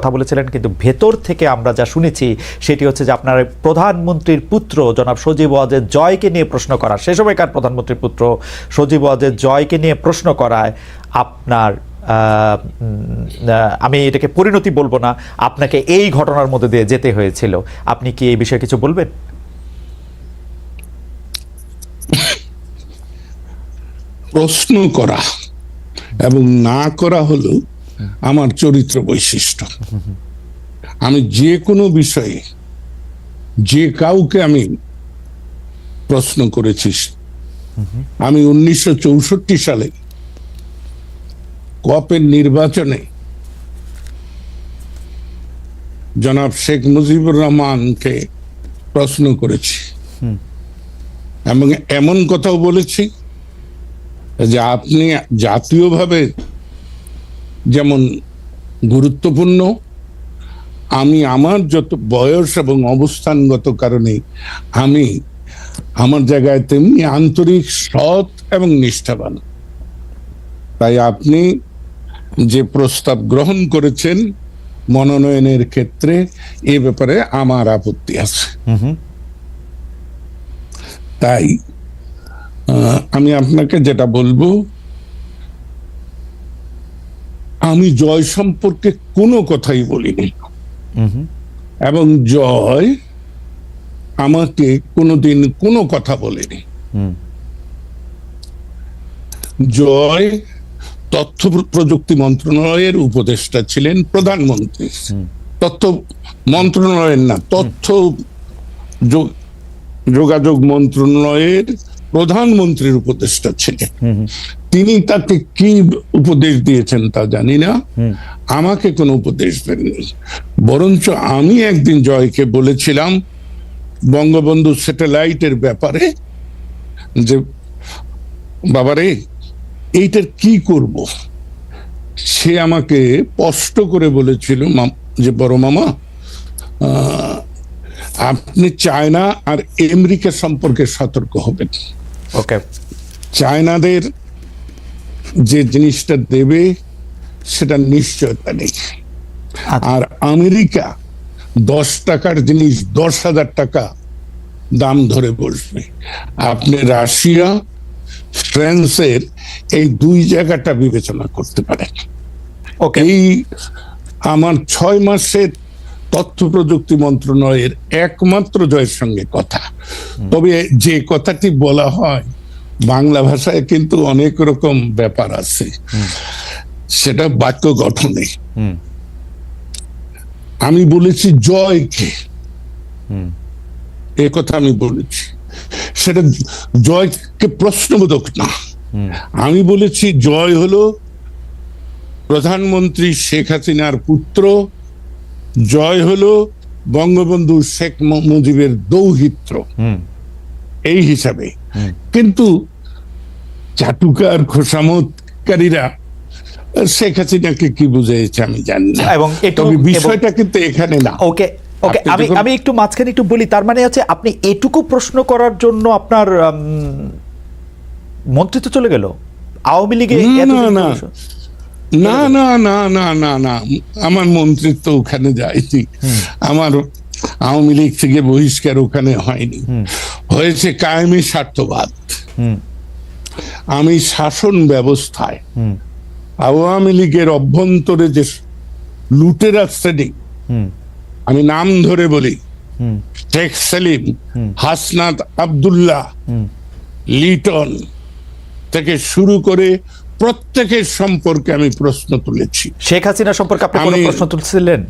কথা বলেছিলেন, কিন্তু ভেতর থেকে আমরা যা শুনেছি সেটি হচ্ছে যে আপনার প্রধানমন্ত্রীর পুত্র জনাব সজীব ওয়াজেদ জয়কে নিয়ে প্রশ্ন করা, সে সময়কার প্রধানমন্ত্রীর পুত্র সজীব ওয়াজেদ জয়কে নিয়ে প্রশ্ন করায় আপনার আমি এটাকে পরিণতি বলবো না, আপনাকে এই ঘটনার মধ্যে দিয়ে যেতে হয়েছিল। আপনি কি এই বিষয়ে কিছু বলবেন? প্রশ্ন করা এবং না করা হলো আমার চরিত্র বৈশিষ্ট্য। আমি যে কোনো বিষয়ে যে কাউকে আমি প্রশ্ন করেছি। আমি 1964 সালে কপের নির্বাচনে জনাব শেখ মুজিবুর রহমানকে প্রশ্ন করেছি এবং এমন কথাও বলেছি যে আপনি জাতীয়ভাবে যেমন গুরুত্বপূর্ণ, আমি আমার যত বয়স এবং অবস্থানগত কারণে আমি আমার জায়গায় তেমনি আন্তরিক, সৎ এবং নিষ্ঠাবান। তাই আপনি যে প্রস্তাব গ্রহণ করেছেন মনোনয়নের ক্ষেত্রে, এ ব্যাপারে আমার আপত্তি আছে। তাই আমি আপনাকে যেটা বলবো, আমি জয় সম্পর্কে কোনো কথাই বলিনি এবং জয় আমাকে কোনোদিন কোনো কথা বলেনি। জয় তথ্য প্রযুক্তি মন্ত্রণালয়ের উপদেষ্টা ছিলেন, প্রধানমন্ত্রী, তথ্য মন্ত্রণালয়ের না, তথ্য যোগাযোগ মন্ত্রণালয়ের প্রধানমন্ত্রীর উপদেষ্টা ছিলেন। তিনি তাকে কি উপদেশ দিয়েছেন তা জানি না, আমাকে কোনো উপদেশ দেননি। বরঞ্চ আমি একদিন জয়কে বলেছিলাম বঙ্গবন্ধু স্যাটেলাইটের ব্যাপারে যে বাবারে এইটার কি করব। সে আমাকে স্পষ্ট করে বলেছিল যে বড় মামা, আপনি চায়না আর আমেরিকা সম্পর্কে সতর্ক হবেন। ওকে, চায়নাদের যে জিনিসটা দেবে সেটা নিশ্চয়তা নেই, আর আমেরিকা 10 টাকার জিনিস 10,000 টাকা দাম ধরে বসবে। আপনি রাশিয়া, ফ্রান্সের এই দুই জায়গাটা বিবেচনা করতে পারেন। এই আমার 6 মাসের তথ্য প্রযুক্তি মন্ত্রণালয়ের একমাত্র জয়ের সঙ্গে কথা। তবে যে কথাটি বলা হয় বাংলা ভাষায় কিন্তু অনেক রকম ব্যাপার আছে, সেটা বাক্য গঠনে। আমি বলেছি জয়কে, এ কথা আমি বলেছি, সেটা জয়কে প্রশ্নবোধক না। আমি বলেছি জয় হলো প্রধানমন্ত্রী শেখ হাসিনার পুত্র, জয় হলো বঙ্গবন্ধু শেখ মুজিবের দৌহিত্র, এই হিসাবে। কিন্তু চাটুকার খোসামতকারীরা শেখ হাসিনাকে কি বুঝিয়েছে আমি জানি না, এবং বিষয়টা কিন্তু এখানে না। ওকে ওকে, আমি একটু মাঝখানে একটু বলি। তার মানে আছে আপনি এটুকু প্রশ্ন করার জন্য আপনার মন্ত্রিত্ব চলে গেল আওয়ামী লীগে? না না না না না না, আমার মন্ত্রিত্ব ওখানে যায়নি। আমার আওয়ামী লীগ থেকে বহিষ্কার ওখানে হয়নি, হয়েছে কায়েমি স্বার্থবাদ। আমি শাসন ব্যবস্থায় আওয়ামী লীগের অভ্যন্তরে যে লুটেরা শ্রেণী, আমি নাম ধরে বলি, শেখ সেলিম, হাসনাত আব্দুল্লাহ, লিটন থেকে শুরু করে প্রত্যেকের সম্পর্কে আমি প্রশ্ন তুলেছি। শেখ হাসিনা সম্পর্কে আপনি কোনো প্রশ্ন তুলছিলেন?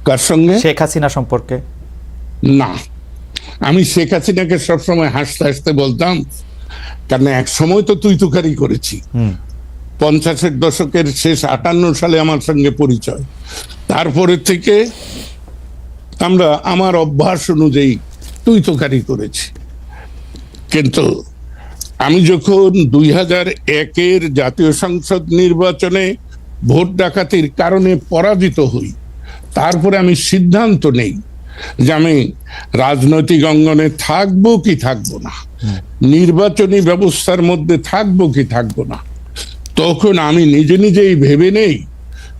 কার সঙ্গে? শেখ হাসিনা সম্পর্কে না, আমি শেখ হাসিনাকে সবসময় হাসতে হাসতে বলতাম, কারণ এক সময় তো তুই তুকারি করেছি। 50-এর দশকের শেষ 58 সালে আমার সঙ্গে পরিচয়, তারপরে থেকে আমরা আমার অভ্যাস অনুযায়ী তুই তুকারি করেছি। কিন্তু আমি যখন 2001-এর জাতীয় সংসদ নির্বাচনে ভোট ডাকাতির কারণে পরাজিত হই, তারপরে আমি সিদ্ধান্ত নেই যে আমি রাজনৈতিক অঙ্গনে থাকবো কি থাকবো না, নির্বাচনী ব্যবস্থার মধ্যে থাকবো কি থাকবো না। তখন আমি নিজে নিজেই ভেবে নেই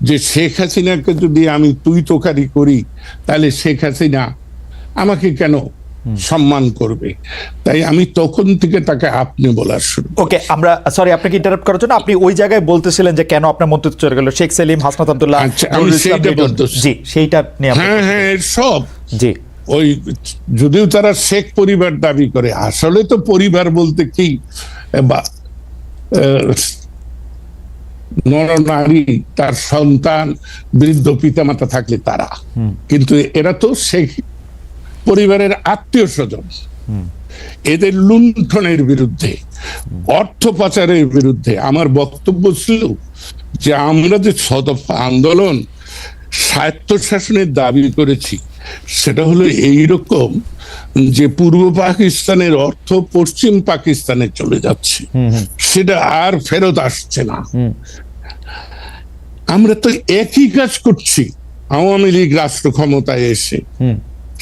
যে শেখ হাসিনাকে যদি আমি তুই তোকারি করি তাহলে শেখ হাসিনা আমাকে কেন সম্মান করবে, তাই আমি তখন থেকে তাকে আপনি বলার শুরু। ওকে, আমরা সরি আপনাকে ইন্টারাপ্ট করার জন্য, আপনি ওই জায়গায় বলতেছিলেন যে কেন আপনার মন্তব্য চলে গেল শেখ সেলিম, হাসনাত আব্দুল্লাহ, আচ্ছা, আমি সেইটা বলতেছি। জি সেইটা নিয়ে হ্যাঁ হ্যাঁ, সব জি ওই যদিও তারা শেখ পরিবার দাবি করে, আসলে তো পরিবার বলতে কি বা নরনারী, তার সন্তান, বৃদ্ধ পিতামাতা থাকলে তারা, কিন্তু এরা তো শেখ পরিবারের আত্মীয় স্বজন। এদের লুণ্ঠনের বিরুদ্ধে, অর্থ পাচারের বিরুদ্ধে আমার বক্তব্য ছিল যে আমরা যে ছদফা আন্দোলন স্বায়ত্তশাসনের দাবি করেছি, সেটা হলো এইরকম যে পূর্ব পাকিস্তানের অর্থ পশ্চিম পাকিস্তানে চলে যাচ্ছে, সেটা আর ফেরত আসছে না। আমরা তো একই কাজ করছি আওয়ামী লীগ রাষ্ট্র ক্ষমতায় এসে।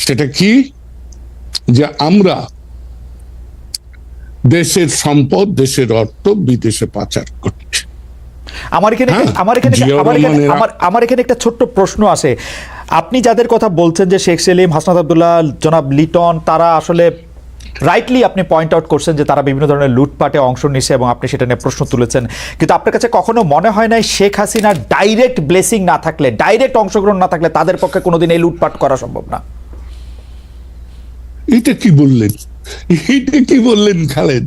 সেটা কি? যে আমরা দেশের সম্পদ, দেশের অর্থ বিদেশে পাচার করছি। আমার এখানে একটা ছোট্ট প্রশ্ন আছে। আপনি যাদের কথা বলছেন যে শেখ সেলিম, হাসনাত আব্দুল্লাহ, জনাব লিটন, তারা আসলে রাইটলি আপনি পয়েন্ট আউট করছেন যে তারা বিভিন্ন ধরনের লুটপাটে অংশ নিচ্ছে এবং আপনি সেটা নিয়ে প্রশ্ন তুলেছেন, কিন্তু আপনার কাছে কখনো মনে হয় নাই শেখ হাসিনার ডাইরেক্ট ব্লেসিং না থাকলে, ডাইরেক্ট অংশগ্রহণ না থাকলে তাদের পক্ষে কোনোদিন এই লুটপাট করা সম্ভব না? এটা কি বললেন, এটা কি বললেন খালেদ?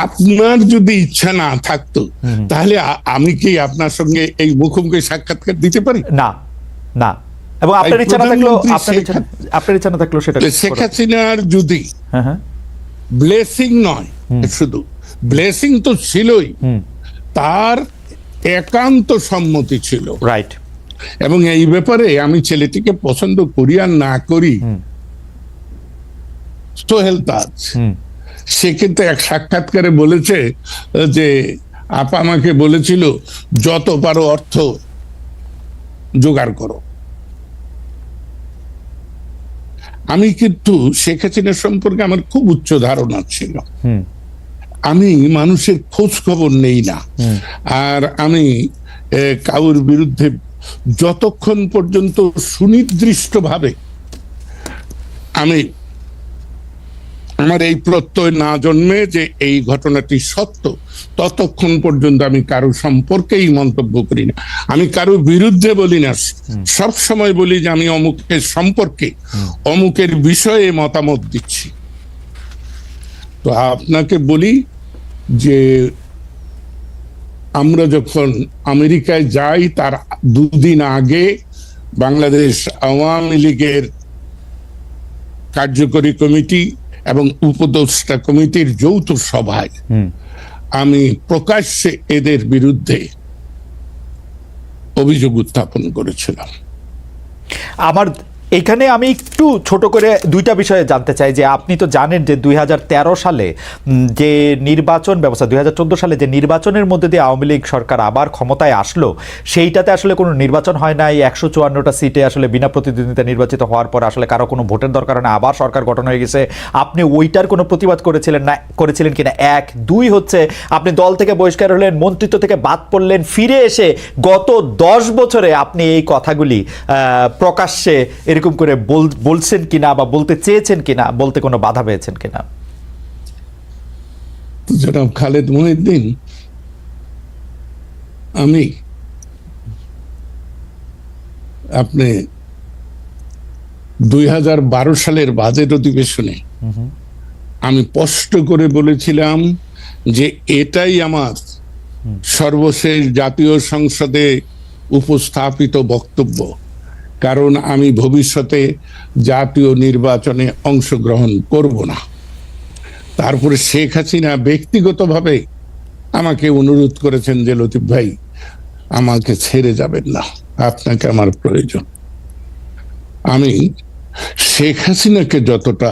আপনার যদি ইচ্ছা না থাকতো তাহলে আমি কি আপনার সঙ্গে এই মুখোমুখি সাক্ষাৎকার দিতে পারি? না না, এবং আপনার ইচ্ছা না থাকলেও সেটা শেখ হাসিনার যদি ব্লেসিং নয়, শুধু ব্লেসিং তো ছিলই, তার একান্ত সম্মতি ছিল, রাইট। এবং এই ব্যাপারে আমি ছেলেটিকে পছন্দ করি আর না করি, সোহেল তাজ সে কিন্তু এক সাক্ষাৎকারে বলেছে যে আপা আমাকে বলেছিল যত পারো অর্থ জোগাড় করো। আমি কিন্তু শেখ হাসিনা সম্পর্কে আমার খুব উচ্চ ধারণা ছিল। আমি মানুষের খোঁজ খবর নেই না, আর আমি কারোর বিরুদ্ধে যতক্ষণ পর্যন্ত সুনির্দিষ্টভাবে আমি আমার এই প্রত্যয় না জন্মে যে এই ঘটনাটি সত্য, ততক্ষণ পর্যন্ত আমি কারো সম্পর্কেই মন্তব্য করি না। আমি কারো বিরুদ্ধে বলি না, সব সময় বলি যে আমি অমুকের সম্পর্কে, অমুকের বিষয়ে মতামত দিচ্ছি। তো আপনাকে বলি যে আমরা যখন আমেরিকায় যাই তার দুদিন আগে বাংলাদেশ আওয়ামী লীগের কার্যকরী কমিটি এবং উপদেষ্টা কমিটির যৌথ সভায় আমি প্রকাশ্যে এদের বিরুদ্ধে অভিযোগ উত্থাপন করেছিলাম। আমার এখানে আমি একটু ছোট করে দুইটা বিষয়ে জানতে চাই যে আপনি তো জানেন যে 2013 সালে যে নির্বাচন ব্যবস্থা, 2014 সালে যে নির্বাচনের মধ্যে দিয়ে আওয়ামী লীগ সরকার আবার ক্ষমতায় আসলো, সেইটাতে আসলে কোনো নির্বাচন হয় নাই। 154টা সিটে আসলে বিনা প্রতিদ্বন্দ্বিতা নির্বাচিত হওয়ার পর আসলে কারো কোনো ভোটের দরকার না, আবার সরকার গঠন হয়ে গেছে। আপনি ওইটার কোনো প্রতিবাদ করেছিলেন কিনা? 1, 2 হচ্ছে আপনি দল থেকে বহিষ্কার হলেন, মন্ত্রিত্ব থেকে বাদ পড়লেন, ফিরে এসে গত 10 বছরে আপনি এই কথাগুলি প্রকাশ্যে এরকম করে বলছেন কিনা বা বলতে চেয়েছেন কিনা, বলতে কোনো বাধা পেয়েছেন কিনা? জনাব খালেদ মহিউদ্দিন, আমি আপনি 2012 সালের বাজেট অধিবেশনে আমি স্পষ্ট করে বলেছিলাম যে এটাই আমার সর্বশেষ জাতীয় সংসদে উপস্থাপিত বক্তব্য, কারণ আমি ভবিষ্যতে জাতীয় নির্বাচনে অংশগ্রহণ করব না। তারপরে শেখ হাসিনা ব্যক্তিগতভাবে আমাকে অনুরোধ করেছেন যে লতিফ ভাই আমাকে ছেড়ে যাবেন না, আপনাকে আমার প্রয়োজন। আমি শেখ হাসিনাকে যতটা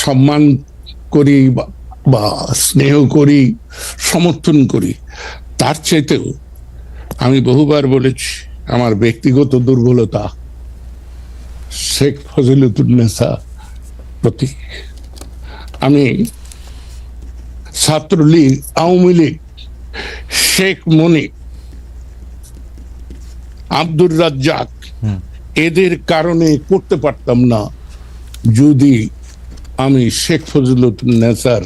সম্মান করি বা স্নেহ করি, সমর্থন করি, তার চাইতেও আমি বহুবার বলেছি আমার ব্যক্তিগত দুর্বলতা শেখ ফজিলতুন্নেসা প্রতি। আমি ছাত্রলীগ, আওয়ামী লীগ, শেখ মুনির, আব্দুর রাজ্জাক, এদের কারণে করতে পারতাম না যদি আমি শেখ ফজলুন্নেছার